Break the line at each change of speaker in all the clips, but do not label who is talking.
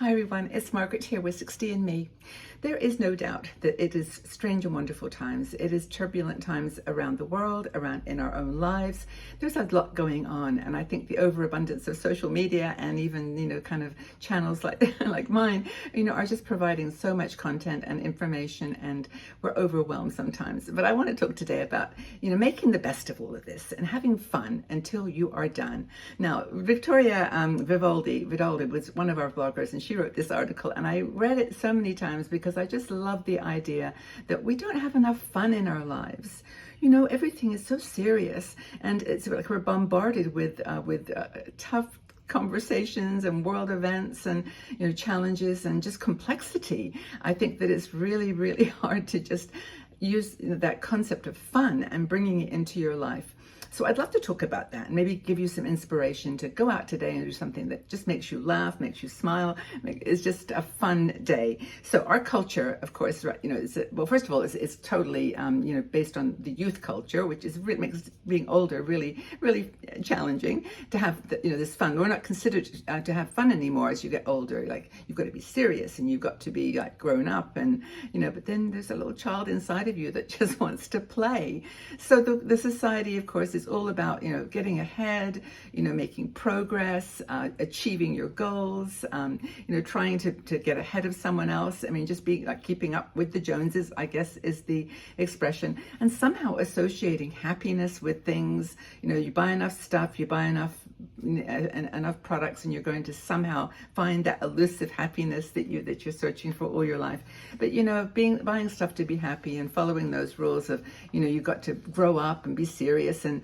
Hi everyone, it's Margaret here with 60andMe. There is no doubt that it is strange and wonderful times. It is turbulent times around the world, around in our own lives. There's a lot going on, and I think the overabundance of social media and even, kind of channels like like mine, are just providing so much content and information, and we're overwhelmed sometimes. But I want to talk today about, making the best of all of this and having fun until you are done. Now, Victoria Vivaldi was one of our bloggers, and she wrote this article, and I read it so many times because I just love the idea that we don't have enough fun in our lives. Everything is so serious, and it's like we're bombarded with tough conversations and world events and challenges and just complexity. I think that it's really, really hard to just use that concept of fun and bringing it into your life. So I'd love to talk about that and maybe give you some inspiration to go out today and do something that just makes you laugh, makes you smile. It's just a fun day. So our culture, of course, first of all, it's totally, based on the youth culture, which is makes being older really, really challenging to have this fun. We're not considered to have fun anymore as you get older. Like, you've got to be serious and you've got to be like grown up, and but then there's a little child inside of you that just wants to play. So the society, of course, is all about getting ahead, making progress, achieving your goals, trying to get ahead of someone else. I mean, just being like keeping up with the Joneses, I guess, is the expression, and somehow associating happiness with things. You buy enough stuff, you buy enough products, and you're going to somehow find that elusive happiness that you're searching for all your life. But buying stuff to be happy and following those rules of you've got to grow up and be serious and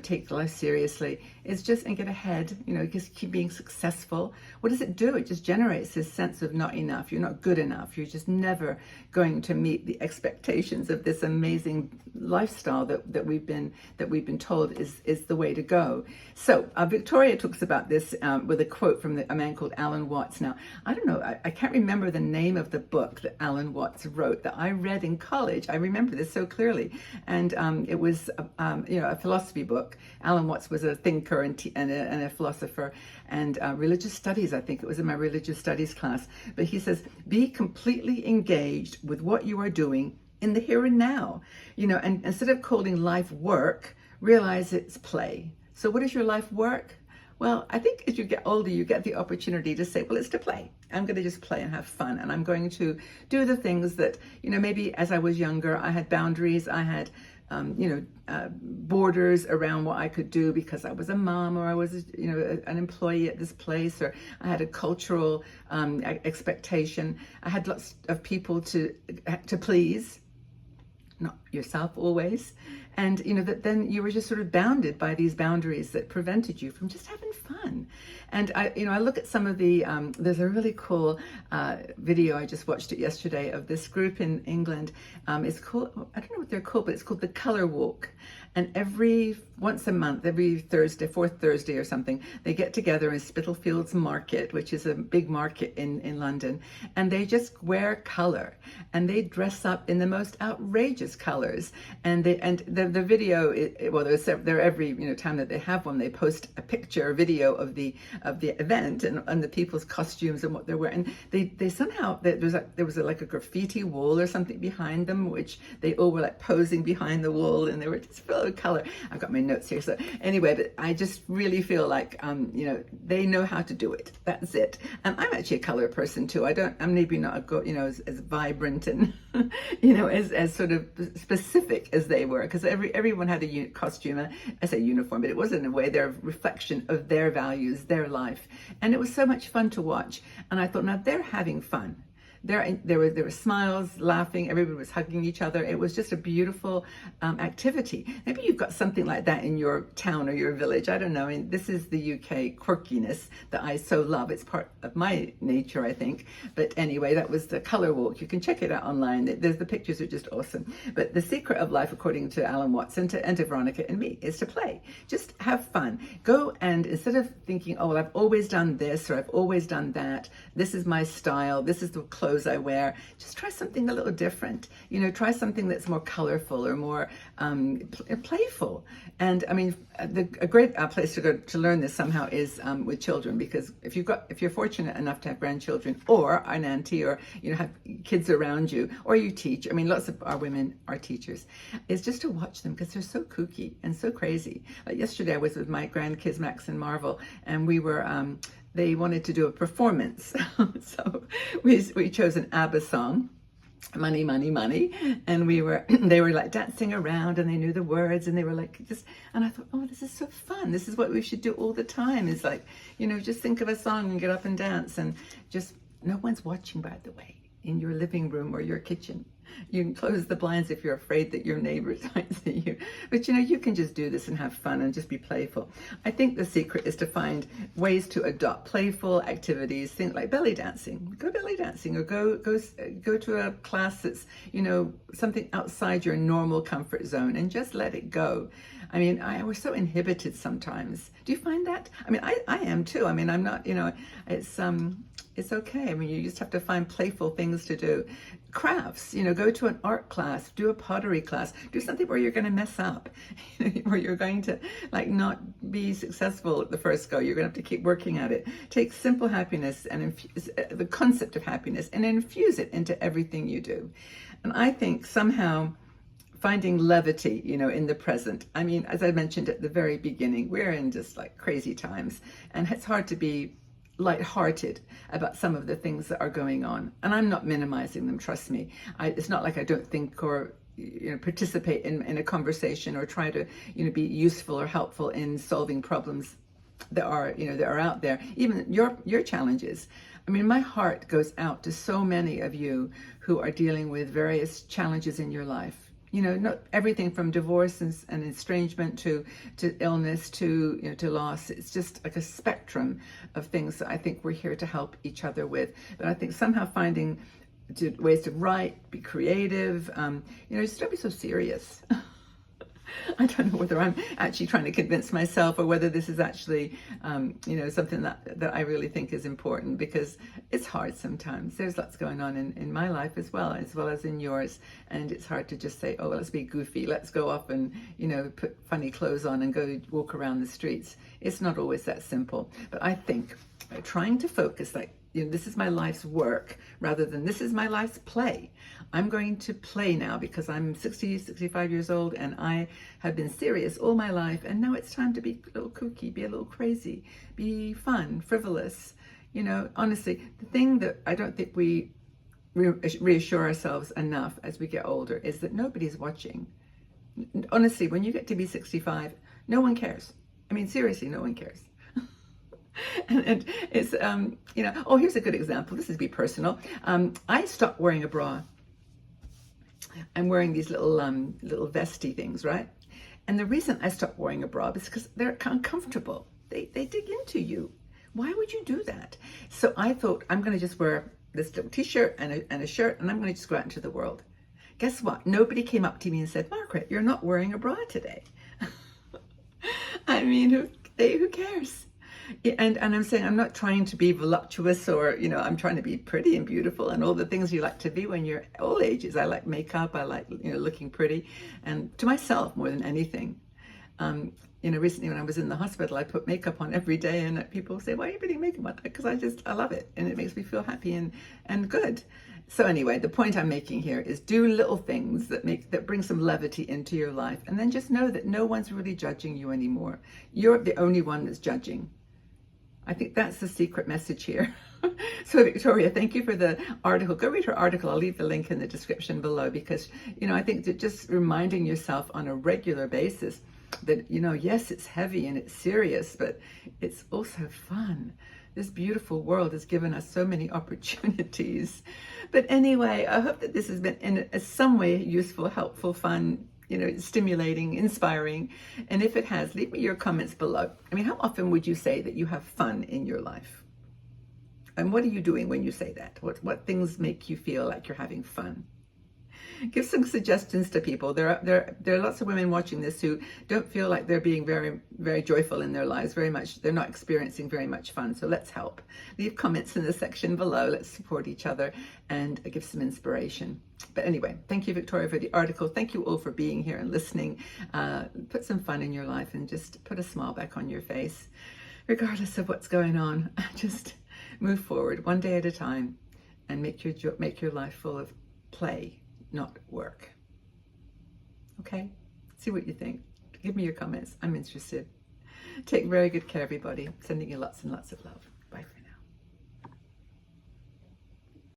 take life seriously is just, and get ahead, just keep being successful. What does it do? It just generates this sense of not enough. You're not good enough. You're just never going to meet the expectations of this amazing lifestyle that we've been told is the way to go. So Victoria talks about this with a quote from a man called Alan Watts. Now, I don't know, I can't remember the name of the book that Alan Watts wrote that I read in college. I remember this so clearly, and it was a philosophy book. Alan Watts was a thinker and a philosopher, and religious studies. I think it was in my religious studies class. But he says, be completely engaged with what you are doing in the here and now, and instead of calling life work, realize it's play. So what is your life work? Well, I think as you get older, you get the opportunity to say, well, it's to play. I'm going to just play and have fun. And I'm going to do the things that, maybe as I was younger, I had boundaries. I had, borders around what I could do because I was a mom, or I was, an employee at this place, or I had a cultural expectation. I had lots of people to please, not yourself always. And, that then you were just sort of bounded by these boundaries that prevented you from just having fun. And I look at some of the, there's a really cool video, I just watched it yesterday, of this group in England. It's called, I don't know what they're called, but it's called the Colour Walk. And once a month, every Thursday, fourth Thursday or something, they get together in Spitalfields Market, which is a big market in London, and they just wear color, and they dress up in the most outrageous colors. And the video, they're every time that they have one, they post a picture, a video of the event and the people's costumes and what they're wearing. They somehow, there was a graffiti wall or something behind them, which they all were like posing behind the wall, and they were just full of color. I've got my notes here. So anyway, but I just really feel like, they know how to do it. That's it. And I'm actually a color person too. I'm maybe not as vibrant and, as sort of specific as they were, because everyone had a costume. I say uniform, but it was in a way their reflection of their values, their life. And it was so much fun to watch. And I thought, now they're having fun. There were smiles, laughing, everybody was hugging each other. It was just a beautiful activity. Maybe you've got something like that in your town or your village. I don't know. I mean, this is the UK quirkiness that I so love. It's part of my nature, I think. But anyway, that was the Colour Walk. You can check it out online. The pictures are just awesome. But the secret of life, according to Alan Watts and to Veronica and me, is to play. Just have fun. Go, and instead of thinking, oh, well, I've always done this or I've always done that, this is my style, this is the clothes clothes I wear. Just try something a little different. Try something that's more colorful or more playful. And I mean, a great place to go to learn this somehow is with children, because if you're fortunate enough to have grandchildren or an auntie, or have kids around you, or you teach. I mean, lots of our women are teachers. Is just to watch them, because they're so kooky and so crazy. Like yesterday, I was with my grandkids Max and Marvel, and we were. They wanted to do a performance, so we chose an ABBA song. Money, money, money. And they were like dancing around, and they knew the words, and they were like and I thought, oh, this is so fun. This is what we should do all the time. It's like, just think of a song and get up and dance, and just, no one's watching, by the way, in your living room or your kitchen. You can close the blinds if you're afraid that your neighbors might see you. But you can just do this and have fun and just be playful. I think the secret is to find ways to adopt playful activities, things like belly dancing. Go belly dancing, or go to a class that's, something outside your normal comfort zone, and just let it go. I mean, we're so inhibited sometimes. Do you find that? I mean, I am too. I mean, I'm not, it's okay. I mean, you just have to find playful things to do. Crafts, go to an art class, do a pottery class, do something where you're going to mess up, where you're going to not be successful at the first go. You're going to have to keep working at it. Take simple happiness and infuse the concept of happiness and infuse it into everything you do. And I think somehow finding levity, in the present. I mean, as I mentioned at the very beginning, we're in just like crazy times, and it's hard to be lighthearted about some of the things that are going on. And I'm not minimizing them, trust me. It's not like I don't think or participate in a conversation or try to be useful or helpful in solving problems that are out there, even your challenges. I mean, my heart goes out to so many of you who are dealing with various challenges in your life. Not everything from divorce and estrangement to illness to loss. It's just like a spectrum of things that I think we're here to help each other with. But I think somehow finding ways to write, be creative, just don't be so serious. I don't know whether I'm actually trying to convince myself, or whether this is actually, something that I really think is important, because it's hard sometimes. There's lots going on in my life as well as in yours. And it's hard to just say, oh, well, let's be goofy. Let's go off and, put funny clothes on and go walk around the streets. It's not always that simple. But I think trying to focus, like, this is my life's work, rather than this is my life's play. I'm going to play now, because I'm 65 years old, and I have been serious all my life, and now it's time to be a little kooky, be a little crazy, be fun, frivolous. Honestly, the thing that I don't think we reassure ourselves enough as we get older is that nobody's watching. Honestly, when you get to be 65, no one cares. I mean, seriously, no one cares. And it's, oh, here's a good example. This is be personal. I stopped wearing a bra. I'm wearing these little vesty things, right? And the reason I stopped wearing a bra is because they're uncomfortable. They dig into you. Why would you do that? So I thought, I'm going to just wear this little t-shirt and a shirt, and I'm going to just go out into the world. Guess what? Nobody came up to me and said, Margaret, you're not wearing a bra today. I mean, who cares? And I'm saying, I'm not trying to be voluptuous, or, I'm trying to be pretty and beautiful and all the things you like to be when you're all ages. I like makeup. I like, looking pretty, and to myself more than anything. Recently when I was in the hospital, I put makeup on every day, and people say, why are you putting makeup on? Because I love it, and it makes me feel happy and good. So anyway, the point I'm making here is do little things that bring some levity into your life, and then just know that no one's really judging you anymore. You're the only one that's judging. I think that's the secret message here. So Victoria, thank you for the article. Go read her article. I'll leave the link in the description below, because, I think that just reminding yourself on a regular basis that, yes, it's heavy and it's serious, but it's also fun. This beautiful world has given us so many opportunities. But anyway, I hope that this has been in some way useful, helpful, fun, stimulating, inspiring. And if it has, leave me your comments below. I mean, how often would you say that you have fun in your life? And what are you doing when you say that? What things make you feel like you're having fun? Give some suggestions to people. There are lots of women watching this who don't feel like they're being very, very joyful in their lives, very much. They're not experiencing very much fun. So let's help. Leave comments in the section below. Let's support each other and give some inspiration. But anyway, thank you, Victoria, for the article. Thank you all for being here and listening. Put some fun in your life and just put a smile back on your face, regardless of what's going on. Just move forward one day at a time and make your life full of play, not work. Okay? See what you think. Give me your comments. I'm interested. Take very good care, everybody. Sending you lots and lots of love.